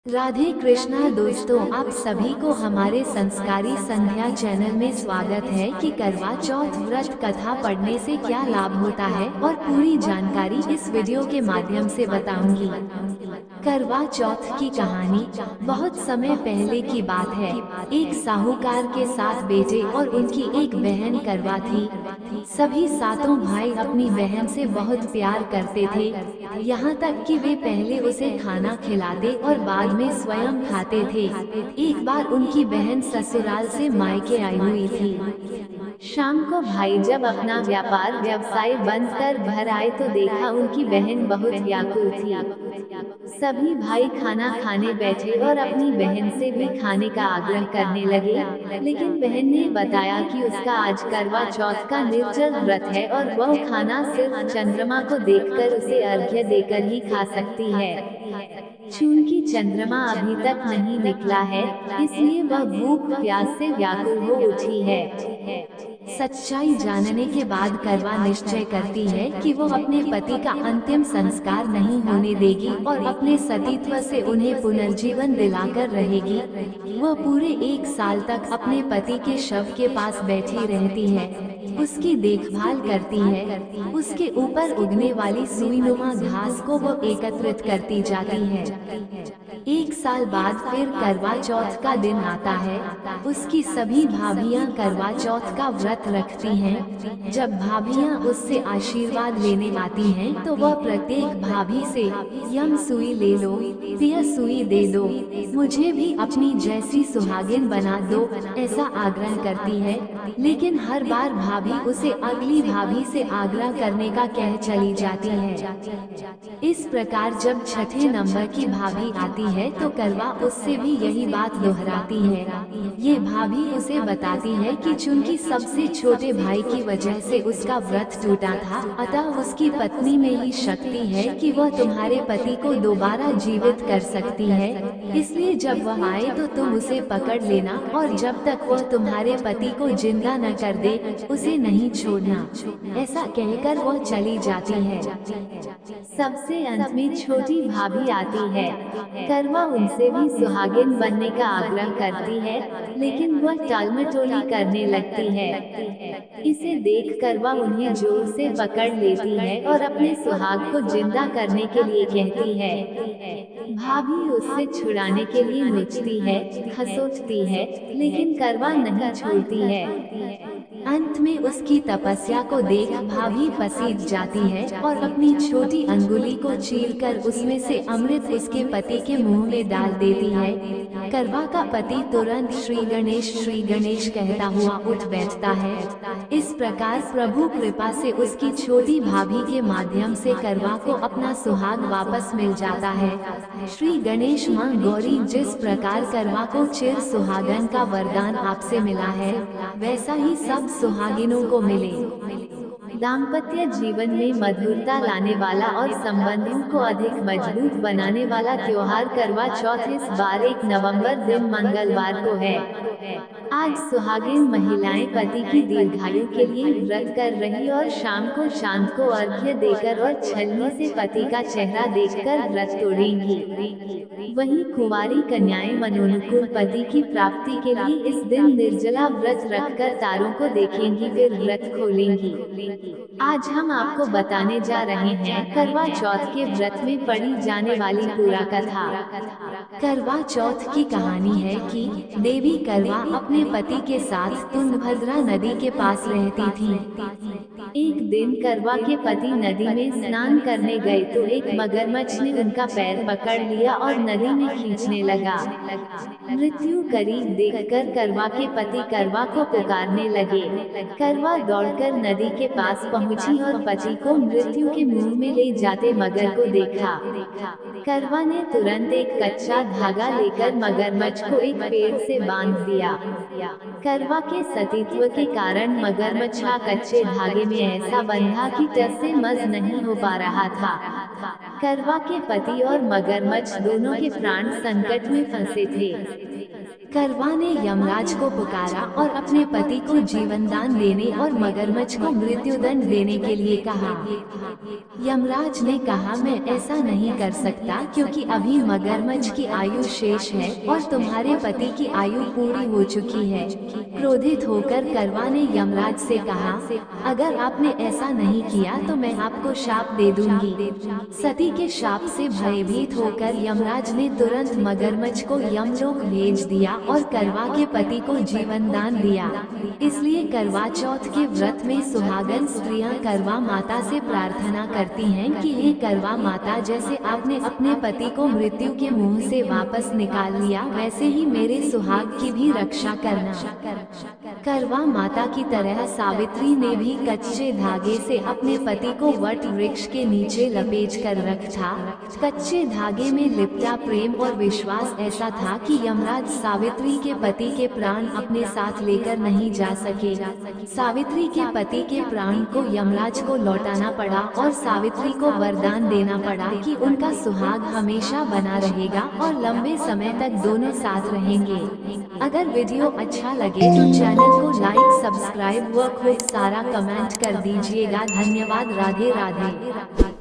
राधे कृष्णा दोस्तों, आप सभी को हमारे संस्कारी संध्या चैनल में स्वागत है कि करवा चौथ व्रत कथा पढ़ने से क्या लाभ होता है और पूरी जानकारी इस वीडियो के माध्यम से बताऊंगी। करवा चौथ की कहानी बहुत समय पहले की बात है। एक साहूकार के 7 बेटे और उनकी एक बहन करवा थी। सभी सातों भाई अपनी बहन से बहुत प्यार करते थे, यहाँ तक कि वे पहले उसे खाना खिलाते और बाद में स्वयं खाते थे। एक बार उनकी बहन ससुराल से मायके आई हुई थी। शाम को भाई जब अपना व्यापार व्यवसाय बंद कर घर आए तो देखा उनकी बहन बहुत व्याकुल थी। सभी भाई खाना खाने बैठे और अपनी बहन से भी खाने का आग्रह करने लगे, लेकिन बहन ने बताया कि उसका आज करवा चौथ का निर्जल व्रत है और वह खाना सिर्फ चंद्रमा को देखकर उसे अर्घ्य देकर ही खा सकती है। चूंकि चंद्रमा अभी तक नहीं निकला है, इसलिए वह भूख प्यास से व्याकुल हो उठी है। सच्चाई जानने के बाद करवा निश्चय करती है कि वो अपने पति का अंतिम संस्कार नहीं होने देगी और अपने सतीत्व से उन्हें पुनर्जीवन दिलाकर रहेगी। वह पूरे 1 साल तक अपने पति के शव के पास बैठी रहती है, उसकी देखभाल करती है, उसके ऊपर उगने वाली सुईनुमा घास को वो एकत्रित करती जाती है। 1 साल बाद फिर करवा चौथ का दिन आता है। उसकी सभी भाभियां करवा चौथ का व्रत रखती हैं। जब भाभियां उससे आशीर्वाद लेने आती हैं तो वह प्रत्येक भाभी से यम सुई ले लो, तिय सुई दे दो, मुझे भी अपनी जैसी सुहागिन बना दो, ऐसा आग्रह करती है। लेकिन हर बार भाभी उसे अगली भाभी से आग्रह करने का कह चली जाती है। इस प्रकार जब छठे नंबर की भाभी आती है तो करवा उससे भी यही बात दोहराती है। ये भाभी उसे बताती है कि चूंकि सबसे छोटे भाई की वजह से उसका व्रत टूटा था, अतः उसकी पत्नी में ही शक्ति है कि वह तुम्हारे पति को दोबारा जीवित कर सकती है, इसलिए जब वह आए तो तुम उसे पकड़ लेना और जब तक वह तुम्हारे पति को जिंदा न कर दे उसे नहीं छोड़ना। ऐसा कहकर वह चली जाती है। सबसे अंत में छोटी भाभी आती है। करवा उनसे भी सुहागिन बनने का आग्रह करती है, लेकिन वह टालमटोली करने लगती है। इसे देख कर वह उन्हें जोर से पकड़ लेती है और अपने सुहाग को जिंदा करने के लिए कहती है। भाभी उससे छुड़ाने के लिए नोचती है, खसोटती है, लेकिन करवा नहीं छोड़ती है। अंत में उसकी तपस्या को देख भाभी पसीज जाती है और अपनी छोटी अंगुली को चीरकर उसमें से अमृत उसके पति के मुंह में डाल देती है। करवा का पति तुरंत श्री गणेश कहता हुआ उठ बैठता है। इस प्रकार प्रभु कृपा से उसकी छोटी भाभी के माध्यम से करवा को अपना सुहाग वापस मिल जाता है। श्री गणेश मां गौरी, जिस प्रकार करवा को चिर सुहागन का वरदान आपसे मिला है, वैसा ही सब सुहागिनों को मिले। दाम्पत्य जीवन में मधुरता लाने वाला और संबंधों को अधिक मजबूत बनाने वाला त्योहार करवा चौथ इस बार 1 नवंबर दिन मंगलवार को है। आज सुहागिन महिलाएं पति की दीर्घायु के लिए व्रत कर रही और शाम को चांद को अर्घ्य देकर और छलनी से पति का चेहरा देखकर व्रत तोड़ेंगी। वहीं कुंवारी कन्याएं मनोनुकूल पति की प्राप्ति के लिए इस दिन निर्जला व्रत रखकर तारों को देखेंगी, फिर व्रत खोलेंगी। आज हम आपको बताने जा रहे हैं करवा चौथ के व्रत में पढ़ी जाने वाली पूरा कथा। करवा चौथ की कहानी है कि देवी करवा अपने पति के साथ तुंगभद्रा नदी के पास रहती थी। एक दिन करवा के पति नदी में स्नान करने गए तो एक मगरमच्छ ने उनका पैर पकड़ लिया और नदी में खींचने लगा। मृत्यु करीब देखकर करवा के पति करवा को पुकारने लगे। करवा दौड़कर नदी के पास पहुंची और पति को मृत्यु के मुंह में ले जाते मगर को देखा। करवा ने तुरंत एक कच्चा धागा लेकर मगरमच्छ को एक पेड़ से बांध दिया। करवा के सतीत्व के कारण मगरमच्छ कच्चे धागे में ऐसा बंधा कि टस से मस नहीं हो पा रहा था। करवा के पति और मगरमच्छ दोनों के प्राण संकट में फंसे थे। करवा ने यमराज को पुकारा और अपने पति को जीवनदान देने और मगरमच्छ को मृत्युदंड देने के लिए कहा। यमराज ने कहा, मैं ऐसा नहीं कर सकता क्योंकि अभी मगरमच्छ की आयु शेष है और तुम्हारे पति की आयु पूरी हो चुकी है। क्रोधित होकर करवा ने यमराज से कहा, अगर आपने ऐसा नहीं किया तो मैं आपको शाप दे दूंगी। सती के शाप से भयभीत होकर यमराज ने तुरंत मगरमच्छ को यमलोक भेज दिया और करवा के पति को जीवन दान दिया। इसलिए करवा चौथ के व्रत में सुहागन स्त्रियां करवा माता से प्रार्थना करती हैं कि हे करवा माता, जैसे आपने अपने पति को मृत्यु के मुंह से वापस निकाल लिया, वैसे ही मेरे सुहाग की भी रक्षा करना। करवा माता की तरह सावित्री ने भी कच्चे धागे से अपने पति को वट वृक्ष के नीचे लपेट कर रखा। कच्चे धागे में लिपटा प्रेम और विश्वास ऐसा था कि यमराज सावित्री के पति के प्राण अपने साथ लेकर नहीं जा सके। सावित्री के पति के प्राण को यमराज को लौटाना पड़ा और सावित्री को वरदान देना पड़ा कि उनका सुहाग हमेशा बना रहेगा और लंबे समय तक दोनों साथ रहेंगे। अगर वीडियो अच्छा लगे तो चैनल को लाइक, सब्सक्राइब व खूब सारा कमेंट कर दीजिएगा। धन्यवाद। राधे राधे।